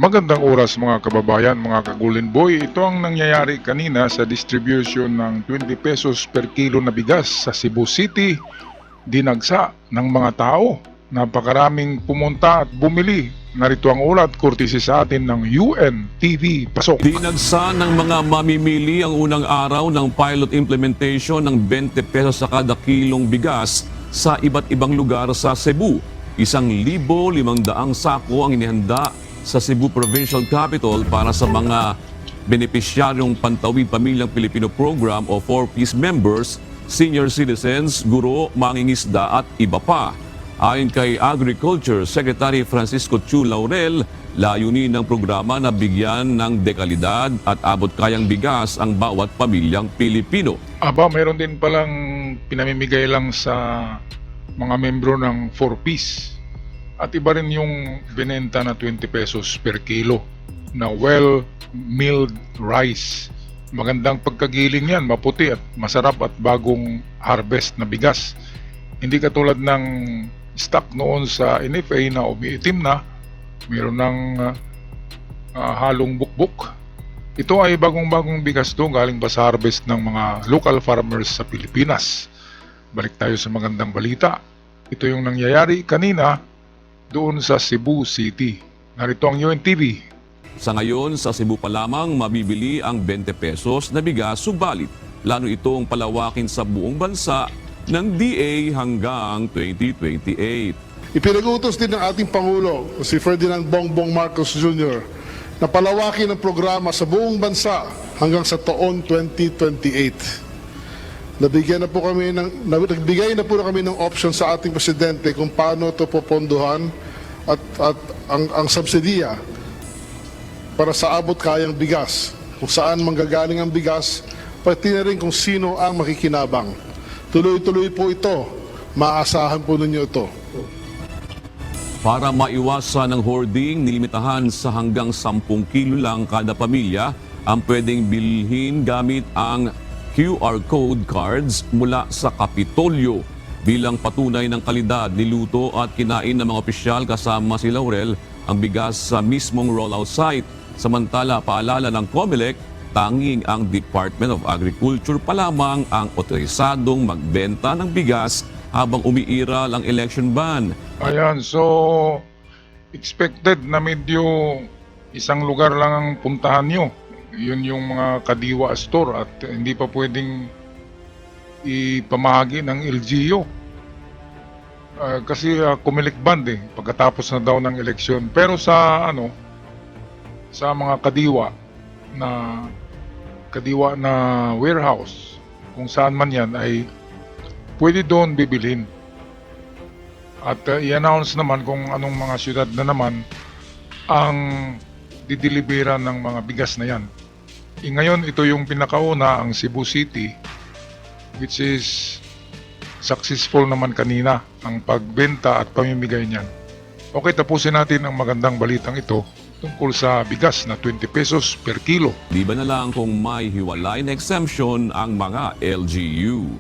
Magandang oras mga kababayan, mga ka-Golden Boy. Ito ang nangyayari kanina sa distribution ng 20 pesos per kilo na bigas sa Cebu City. Dinagsa ng mga tao. Napakaraming pumunta at bumili. Narito ang ulat, kurtisi sa atin ng UN TV Pasok. Dinagsa ng mga mamimili ang unang araw ng pilot implementation ng 20 pesos sa kada kilong bigas sa iba't ibang lugar sa Cebu. 1,500 sako ang inihanda sa Cebu Provincial Capital para sa mga benepisyaryong Pantawid Pamilyang Pilipino Program o 4Ps members, senior citizens, guro, mangingisda at iba pa. Ayon kay Agriculture Secretary Francisco Chu Laurel, layunin ng programa na bigyan ng dekalidad at abot-kayang bigas ang bawat pamilyang Pilipino. Mayroon din palang pinamimigay lang sa mga membro ng 4Ps. At iba rin yung binenta na 20 pesos per kilo na well-milled rice. Magandang pagkagiling yan, maputi at masarap at bagong harvest na bigas. Hindi katulad ng stock noon sa NFA na umiitim na, mayroon ng halong bukbuk. Ito ay bagong-bagong bigas to, galing pa sa harvest ng mga local farmers sa Pilipinas. Balik tayo sa magandang balita. Ito yung nangyayari kanina doon sa Cebu City. Narito ang UNTV. Sa ngayon, sa Cebu pa lamang mabibili ang 20 pesos na bigas, subalit plano itong palawakin sa buong bansa ng DA hanggang 2028. Ipinag-utos din ng ating Pangulo, si Ferdinand Bongbong Marcos Jr., na palawakin ang programa sa buong bansa hanggang sa taon 2028. Nagbigay na po kami ng option sa ating presidente kung paano ito popondohan at ang subsidiya para sa abot-kayang bigas, kung saan manggagaling ang bigas, pati na rin kung sino ang makikinabang. Tuloy-tuloy po ito. Maasahan po ninyo ito. Para maiwasan ang hoarding, nilimitahan sa hanggang 10 kilo lang kada pamilya ang pwedeng bilhin gamit ang QR code cards mula sa Kapitolyo. Bilang patunay ng kalidad, niluto at kinain ng mga opisyal kasama si Laurel ang bigas sa mismong rollout site. Samantala, paalala ng COMELEC, tanging ang Department of Agriculture pa lamang ang otorisadong magbenta ng bigas habang umiiral ang election ban. Ayan, so expected na medyo isang lugar lang ang puntahan nyo. Yun yung mga Kadiwa store at hindi pa pwedeng ipamahagi ng LGU. Kasi Comelec band pagkatapos na daw ng eleksyon. Pero sa sa mga Kadiwa na warehouse, kung saan man yan, ay pwede doon bibilhin. At i-announce naman kung anong mga syudad na naman ang didelibera ng mga bigas na yan. Ngayon, ito yung pinakauna, ang Cebu City, which is successful naman kanina ang pagbenta at pamimigay niyan. Okay, tapusin natin ang magandang balitang ito tungkol sa bigas na 20 pesos per kilo. Di ba na lang kung may hiwalay na exemption ang mga LGU?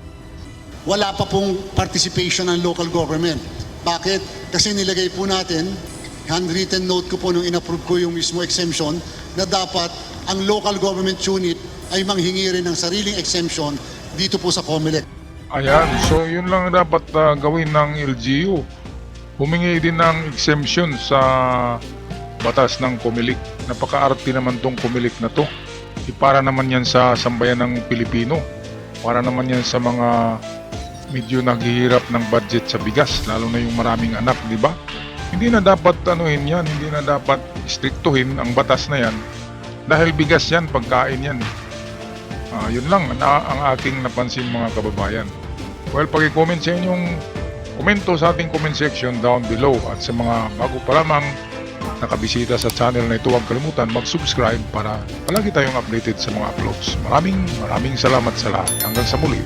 Wala pa pong participation ng local government. Bakit? Kasi nilagay po natin, handwritten note ko po nung inapprove ko yung mismo exemption, na dapat ang local government unit ay manghingi rin ng sariling exemption dito po sa COMELEC. Ayan, so yun lang dapat gawin ng LGU. Humingi din ng exemption sa batas ng COMELEC. Napaka-arte naman tong COMELEC na to. Para naman yan sa sambayan ng Pilipino. Para naman yan sa mga medyo naghihirap ng budget sa bigas, lalo na yung maraming anak, di ba? Hindi na dapat yan, hindi na dapat istriktuhin ang batas na yan. Dahil bigas yan, pagkain yan. Yun lang ang aking napansin mga kababayan. Well, pag-comment sa inyong komento sa ating comment section down below. At sa mga bago pa lamang nakabisita sa channel na ito, huwag kalimutan mag-subscribe para palagi tayong updated sa mga uploads. Maraming salamat sa lahat. Hanggang sa muli.